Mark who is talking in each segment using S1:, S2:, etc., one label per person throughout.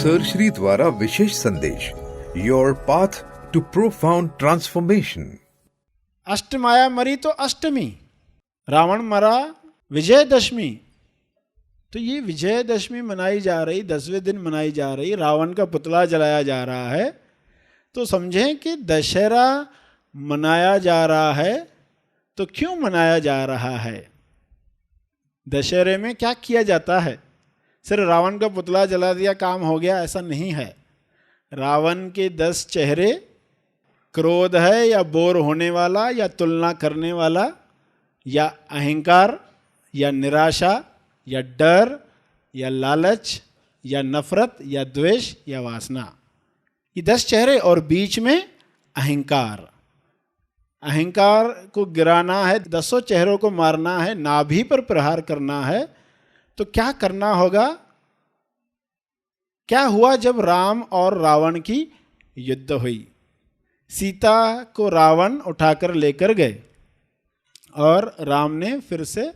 S1: Sir Shri द्वारा विशेष संदेश, your path to profound transformation.
S2: अष्टमाया मरी तो अष्टमी, रावण मरा विजयदशमी। तो ये विजयदशमी मनाई जा रही, 10वें दिन मनाई जा रही, रावण का पुतला जलाया जा रहा है। तो समझें कि दशहरा मनाया जा रहा है तो क्यों मनाया जा रहा है? दशहरे में क्या किया जाता है? सिर्फ रावण का पुतला जला दिया काम हो गया, ऐसा नहीं है। रावण के 10 चेहरे, क्रोध है या बोर होने वाला या तुलना करने वाला या अहंकार या निराशा या डर या लालच या नफरत या द्वेष या वासना, ये 10 चेहरे। और बीच में अहंकार। अहंकार को गिराना है, 10 चेहरों को मारना है, नाभि पर प्रहार करना है। तो क्या करना होगा? क्या हुआ जब राम और रावण की युद्ध हुई? सीता को रावण उठाकर लेकर गए और राम ने फिर से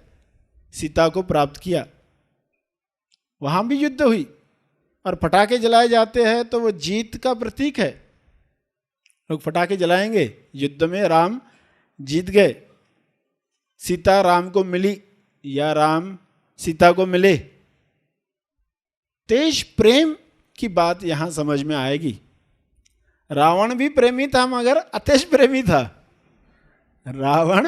S2: सीता को प्राप्त किया। वहां भी युद्ध हुई और पटाखे जलाए जाते हैं तो वो जीत का प्रतीक है। लोग पटाखे जलाएंगे, युद्ध में राम जीत गए, सीता राम को मिली या राम सीता को मिले। तेज प्रेम की बात यहां समझ में आएगी। रावण भी प्रेमी था मगर अतेश प्रेमी था। रावण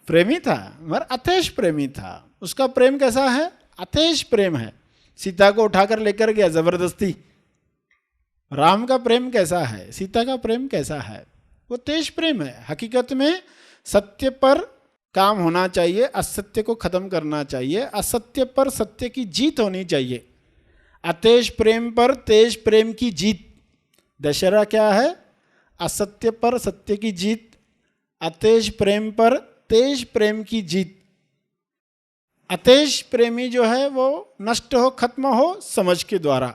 S2: प्रेमी था मगर अतेश प्रेमी था। उसका प्रेम कैसा है? अतेश प्रेम है। सीता को उठाकर लेकर गया जबरदस्ती। राम का प्रेम कैसा है? सीता का प्रेम कैसा है? वो तेज प्रेम है। हकीकत में सत्य पर काम होना चाहिए, असत्य को खत्म करना चाहिए, असत्य पर सत्य की जीत होनी चाहिए। अतेश प्रेम पर तेज प्रेम की जीत। दशहरा क्या है? असत्य पर सत्य की जीत, अतेज प्रेम पर तेज प्रेम की जीत। अतेज प्रेमी जो है वो नष्ट हो, खत्म हो समझ के द्वारा।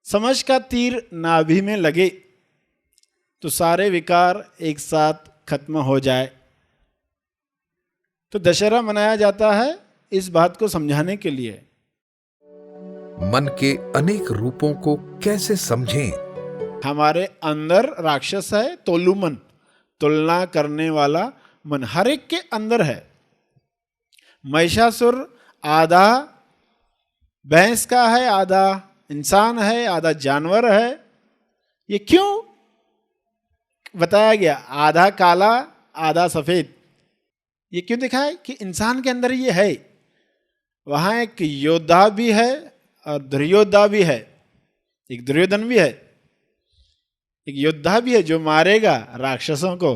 S2: समझ का तीर नाभि में लगे तो सारे विकार एक साथ खत्म हो जाए। तो दशहरा मनाया जाता है इस बात को समझाने के लिए।
S1: मन के अनेक रूपों को कैसे समझें?
S2: हमारे अंदर राक्षस है, तोलू मन, तुलना करने वाला मन हर एक के अंदर है। महिषासुर आधा भैंस का है, आधा इंसान है, आधा जानवर है। ये क्यों बताया गया? आधा काला आधा सफेद। ये क्यों दिखाया कि इंसान के अंदर ये है? वहां एक योद्धा भी है और दुर्योद्धा भी है। एक दुर्योधन भी है, एक योद्धा भी है जो मारेगा राक्षसों को।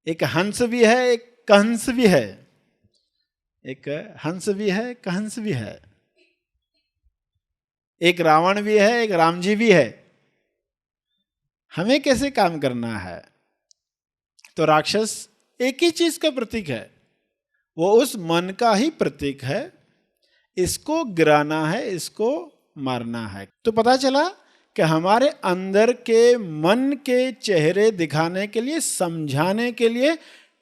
S2: एक हंस भी है, एक कंस भी है। एक हंस भी है, कंस भी है। एक रावण भी है, एक राम जी भी है। हमें कैसे काम करना है? तो राक्षस एक ही चीज का प्रतीक है, वो उस मन का ही प्रतीक है। इसको गिराना है, इसको मारना है। तो पता चला कि हमारे अंदर के मन के चेहरे दिखाने के लिए, समझाने के लिए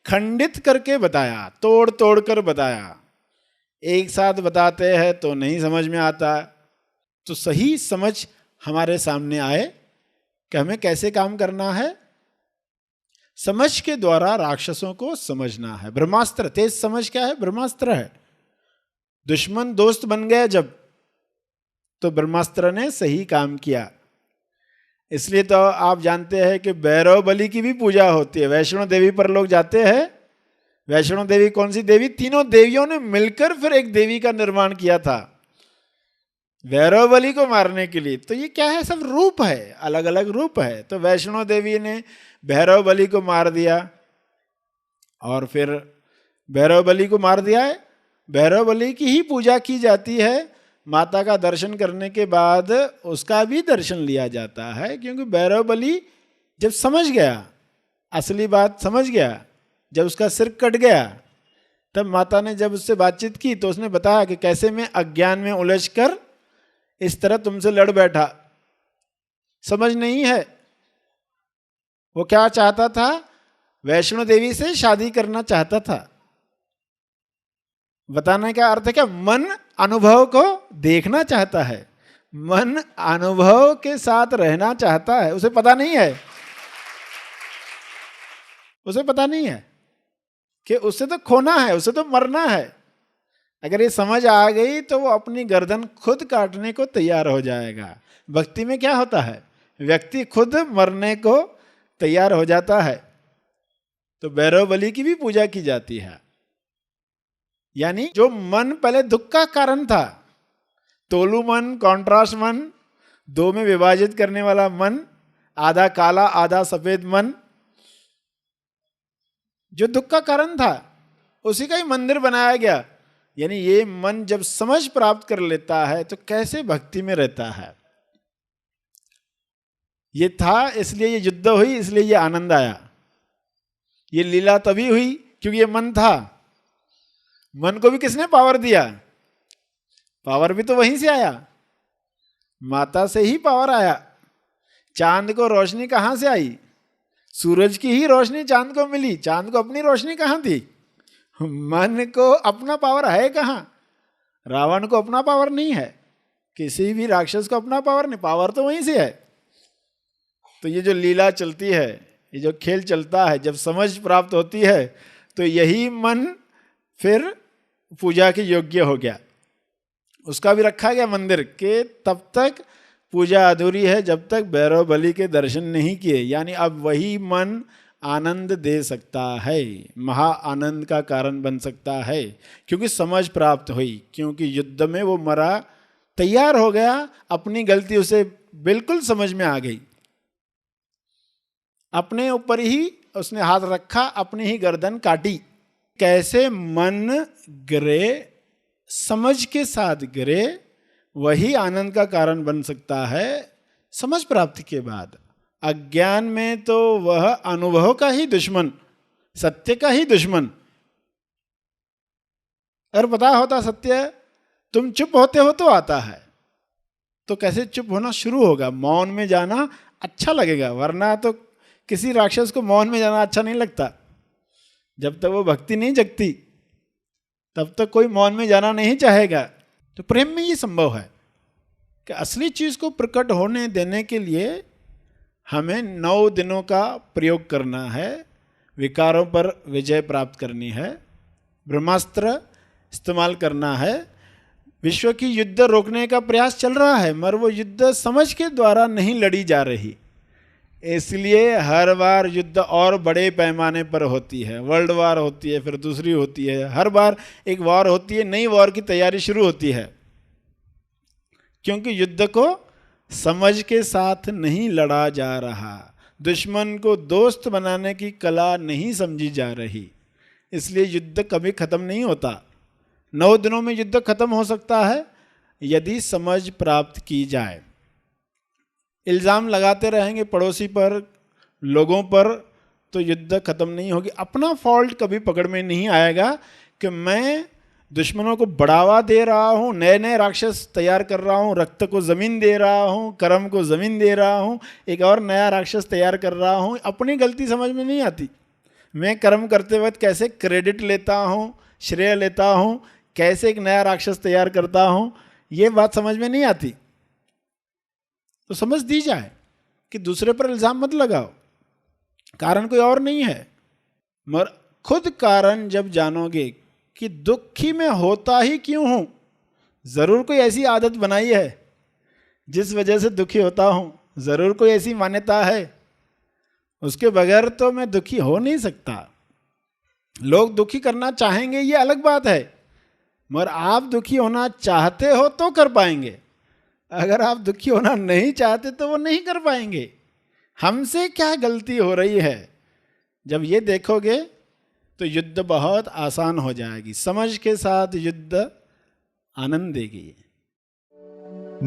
S2: खंडित करके बताया, तोड़ तोड़ कर बताया। एक साथ बताते हैं तो नहीं समझ में आता। तो सही समझ हमारे सामने आए कि हमें कैसे काम करना है। समझ के द्वारा राक्षसों को समझना है। ब्रह्मास्त्र, तेज समझ क्या है? ब्रह्मास्त्र है। दुश्मन दोस्त बन गया जब, तो ब्रह्मास्त्र ने सही काम किया। इसलिए तो आप जानते हैं कि भैरव बलि की भी पूजा होती है। वैष्णो देवी पर लोग जाते हैं। वैष्णो देवी कौन सी देवी? तीनों देवियों ने मिलकर फिर एक देवी का निर्माण किया था भैरव बलि को मारने के लिए। तो ये क्या है? सब रूप है, अलग अलग रूप है। तो वैष्णो देवी ने भैरव बलि को मार दिया और फिर भैरव बलि को मार दिया है। भैरव बलि की ही पूजा की जाती है। माता का दर्शन करने के बाद उसका भी दर्शन लिया जाता है, क्योंकि भैरव बलि जब समझ गया, असली बात समझ गया, जब उसका सिर कट गया, तब माता ने जब उससे बातचीत की तो उसने बताया कि कैसे मैं अज्ञान में उलझकर इस तरह तुमसे लड़ बैठा। समझ नहीं है। वो क्या चाहता था? वैष्णो देवी से शादी करना चाहता था। बताने का अर्थ है क्या? मन अनुभव को देखना चाहता है, मन अनुभव के साथ रहना चाहता है, उसे पता नहीं है, उसे पता नहीं है कि उसे तो खोना है, उसे तो मरना है। अगर ये समझ आ गई तो वो अपनी गर्दन खुद काटने को तैयार हो जाएगा। भक्ति में क्या होता है, व्यक्ति खुद मरने को तैयार हो जाता है। तो भैरव बलि की भी पूजा की जाती है। यानी जो मन पहले दुख का कारण था, तोलू मन, कॉन्ट्रास्ट मन, दो में विभाजित करने वाला मन, आधा काला आधा सफेद मन, जो दुख का कारण था उसी का ही मंदिर बनाया गया। यानी ये मन जब समझ प्राप्त कर लेता है तो कैसे भक्ति में रहता है। ये था इसलिए ये युद्ध हुई, इसलिए ये आनंद आया। ये लीला तभी हुई क्योंकि ये मन था। मन को भी किसने पावर दिया? पावर भी तो वहीं से आया, माता से ही पावर आया। चांद को रोशनी कहां से आई? सूरज की ही रोशनी चांद को मिली। चांद को अपनी रोशनी कहां थी? मन को अपना पावर है कहां? रावण को अपना पावर नहीं है, किसी भी राक्षस को अपना पावर नहीं, पावर तो वहीं से है। तो ये जो लीला चलती है, ये जो खेल चलता है, जब समझ प्राप्त होती है तो यही मन फिर पूजा के योग्य हो गया। उसका भी रखा गया मंदिर के तब तक पूजा अधूरी है जब तक भैरव बलि के दर्शन नहीं किए। यानी अब वही मन आनंद दे सकता है, महा आनंद का कारण बन सकता है, क्योंकि समझ प्राप्त हुई। क्योंकि युद्ध में वो मरा, तैयार हो गया, अपनी गलती उसे बिल्कुल समझ में आ गई। अपने ऊपर ही उसने हाथ रखा, अपनी ही गर्दन काटी। कैसे मन गिरे, समझ के साथ गिरे, वही आनंद का कारण बन सकता है समझ प्राप्ति के बाद। अज्ञान में तो वह अनुभव का ही दुश्मन, सत्य का ही दुश्मन। अगर पता होता सत्य, तुम चुप होते हो तो आता है, तो कैसे चुप होना शुरू होगा? मौन में जाना अच्छा लगेगा, वरना तो किसी राक्षस को मौन में जाना अच्छा नहीं लगता। जब तक वो भक्ति नहीं जगती तब तक कोई मौन में जाना नहीं चाहेगा। तो प्रेम में ये संभव है कि असली चीज को प्रकट होने देने के लिए हमें 9 दिनों का प्रयोग करना है, विकारों पर विजय प्राप्त करनी है, ब्रह्मास्त्र इस्तेमाल करना है। विश्व की युद्ध रोकने का प्रयास चल रहा है, मगर वो युद्ध समझ के द्वारा नहीं लड़ी जा रही। इसलिए हर बार युद्ध और बड़े पैमाने पर होती है। वर्ल्ड वार होती है, फिर दूसरी होती है, हर बार एक वॉर होती है, नई वॉर की तैयारी शुरू होती है। क्योंकि युद्ध को समझ के साथ नहीं लड़ा जा रहा, दुश्मन को दोस्त बनाने की कला नहीं समझी जा रही। इसलिए युद्ध कभी खत्म नहीं होता। 9 दिनों में युद्ध खत्म हो सकता है यदि समझ प्राप्त की जाए। इल्ज़ाम लगाते रहेंगे पड़ोसी पर, लोगों पर, तो युद्ध खत्म नहीं होगी। अपना फॉल्ट कभी पकड़ में नहीं आएगा कि मैं दुश्मनों को बढ़ावा दे रहा हूँ, नए नए राक्षस तैयार कर रहा हूँ, रक्त को ज़मीन दे रहा हूँ, कर्म को ज़मीन दे रहा हूँ, एक और नया राक्षस तैयार कर रहा हूँ। अपनी गलती समझ में नहीं आती। मैं कर्म करते वक्त कैसे क्रेडिट लेता हूँ, श्रेय लेता हूँ, कैसे एक नया राक्षस तैयार करता हूँ, ये बात समझ में नहीं आती। तो समझ दी जाए कि दूसरे पर इल्ज़ाम मत लगाओ, कारण कोई और नहीं है। मगर खुद कारण जब जानोगे कि दुखी में होता ही क्यों हूं, जरूर कोई ऐसी आदत बनाई है जिस वजह से दुखी होता हूं, जरूर कोई ऐसी मान्यता है, उसके बगैर तो मैं दुखी हो नहीं सकता। लोग दुखी करना चाहेंगे ये अलग बात है, मगर आप दुखी होना चाहते हो तो कर पाएंगे। अगर आप दुखी होना नहीं चाहते तो वो नहीं कर पाएंगे। हमसे क्या गलती हो रही है, जब ये देखोगे तो युद्ध बहुत आसान हो जाएगी। समझ के साथ युद्ध आनंद देगी।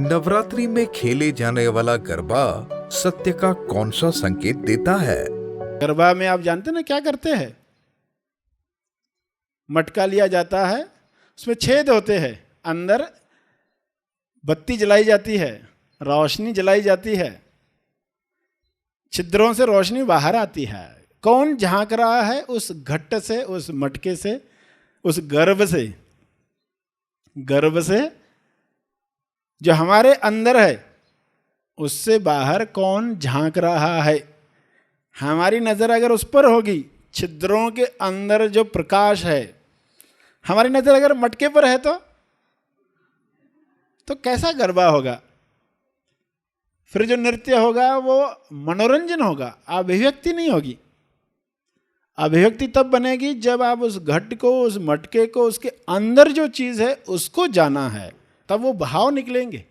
S1: नवरात्रि में खेले जाने वाला गरबा सत्य का कौन सा संकेत देता है?
S2: गरबा में आप जानते ना क्या करते हैं? मटका लिया जाता है, उसमें छेद होते हैं, अंदर बत्ती जलाई जाती है, रोशनी जलाई जाती है, छिद्रों से रोशनी बाहर आती है। कौन झांक रहा है? उस घट्ट से, उस मटके से, उस गर्भ से जो हमारे अंदर है उससे बाहर कौन झांक रहा है। हमारी नजर अगर उस पर होगी, छिद्रों के अंदर जो प्रकाश है, हमारी नजर अगर मटके पर है तो कैसा गरबा होगा। फिर जो नृत्य होगा वो मनोरंजन होगा, अभिव्यक्ति नहीं होगी। अभिव्यक्ति तब बनेगी जब आप उस घट को, उस मटके को, उसके अंदर जो चीज है उसको जाना है, तब वो भाव निकलेंगे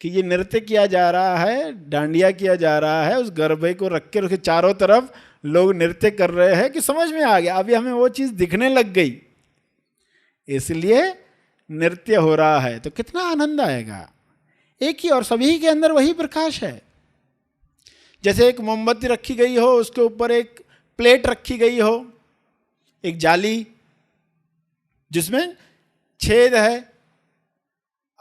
S2: कि ये नृत्य किया जा रहा है, डांडिया किया जा रहा है, उस गरबे को रख के उसके चारों तरफ लोग नृत्य कर रहे हैं, कि समझ में आ गया, अभी हमें वो चीज दिखने लग गई, इसलिए नृत्य हो रहा है। तो कितना आनंद आएगा। एक ही और सभी के अंदर वही प्रकाश है। जैसे एक मोमबत्ती रखी गई हो, उसके ऊपर एक प्लेट रखी गई हो, एक जाली जिसमें छेद है,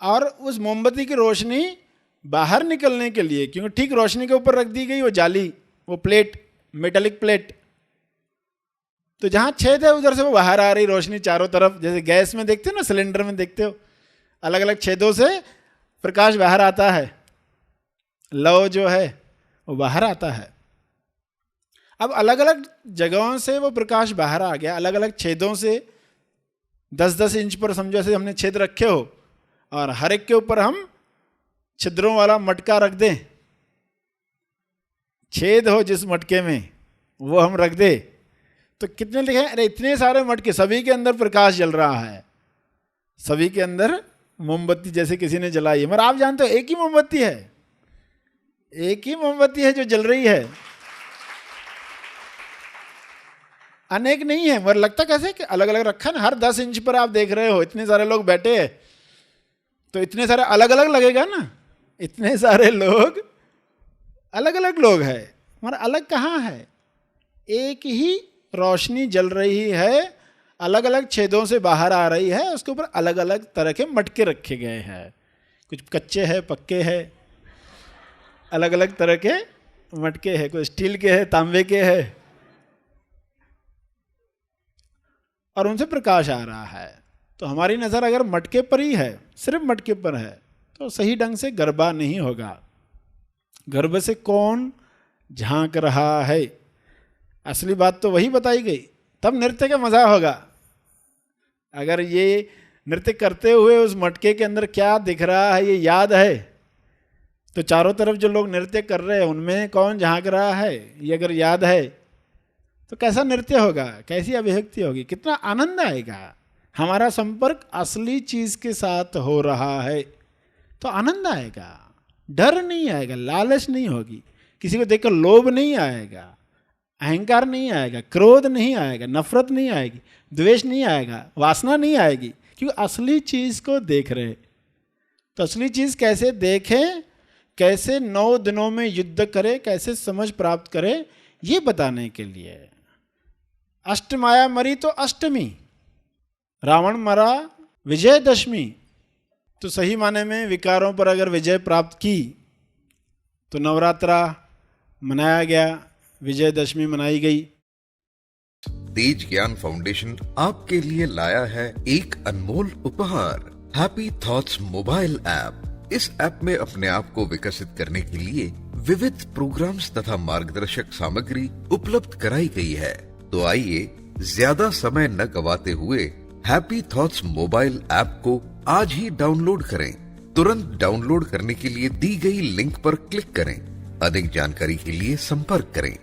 S2: और उस मोमबत्ती की रोशनी बाहर निकलने के लिए, क्योंकि ठीक रोशनी के ऊपर रख दी गई वो जाली, वो प्लेट, मेटालिक प्लेट, तो जहां छेद है उधर से वो बाहर आ रही रोशनी चारों तरफ। जैसे गैस में देखते हो ना, सिलेंडर में देखते हो, अलग अलग छेदों से प्रकाश बाहर आता है, लौ जो है वो बाहर आता है। अब अलग अलग जगहों से वो प्रकाश बाहर आ गया, अलग अलग छेदों से 10-10 इंच पर समझो से हमने छेद रखे हो, और हर एक के ऊपर हम छिद्रों वाला मटका रख दें, छेद हो जिस मटके में वो हम रख दे, तो कितने लिखे, अरे इतने सारे मटके, सभी के अंदर प्रकाश जल रहा है, सभी के अंदर मोमबत्ती जैसे किसी ने जलाई है, मगर आप जानते हो एक ही मोमबत्ती है, एक ही मोमबत्ती है जो जल रही है, अनेक नहीं है। मगर लगता कैसे कि अलग अलग रखा ना, हर 10 इंच पर आप देख रहे हो, इतने सारे लोग बैठे हैं तो इतने सारे अलग अलग लगेगा ना, इतने सारे लोग अलग अलग लोग हैं, मगर अलग कहाँ है, एक ही रोशनी जल रही है, अलग अलग छेदों से बाहर आ रही है, उसके ऊपर अलग अलग तरह के मटके रखे गए हैं, कुछ कच्चे हैं, पक्के हैं, अलग अलग तरह के मटके हैं, कोई स्टील के हैं, तांबे के हैं, और उनसे प्रकाश आ रहा है। तो हमारी नज़र अगर मटके पर ही है, सिर्फ मटके पर है, तो सही ढंग से गरबा नहीं होगा। गर्भ से कौन झांक रहा है, असली बात तो वही बताई गई, तब नृत्य का मजा होगा। अगर ये नृत्य करते हुए उस मटके के अंदर क्या दिख रहा है ये याद है, तो चारों तरफ जो लोग नृत्य कर रहे हैं उनमें कौन झांक रहा है ये अगर याद है, तो कैसा नृत्य होगा, कैसी अभिव्यक्ति होगी, कितना आनंद आएगा। हमारा संपर्क असली चीज के साथ हो रहा है तो आनंद आएगा, डर नहीं आएगा, लालच नहीं होगी, किसी को देखकर लोभ नहीं आएगा, अहंकार नहीं आएगा, क्रोध नहीं आएगा, नफरत नहीं आएगी, द्वेष नहीं आएगा, वासना नहीं आएगी, क्योंकि असली चीज को देख रहे। तो असली चीज कैसे देखें, कैसे 9 दिनों में युद्ध करे, कैसे समझ प्राप्त करे, ये बताने के लिए। अष्टमाया मरी तो अष्टमी, रावण मरा विजयदशमी। तो सही माने में विकारों पर अगर विजय प्राप्त की तो नवरात्रा मनाया गया, विजयदशमी मनाई गई।
S1: तेज ज्ञान फाउंडेशन आपके लिए लाया है एक अनमोल उपहार, हैप्पी थॉट्स मोबाइल ऐप। इस ऐप में अपने आप को विकसित करने के लिए विविध प्रोग्राम्स तथा मार्गदर्शक सामग्री उपलब्ध कराई गई है। तो आइए ज्यादा समय न गवाते हुए हैप्पी थॉट्स मोबाइल ऐप को आज ही डाउनलोड करें। तुरंत डाउनलोड करने के लिए दी गई लिंक पर क्लिक करें। अधिक जानकारी के लिए संपर्क करें।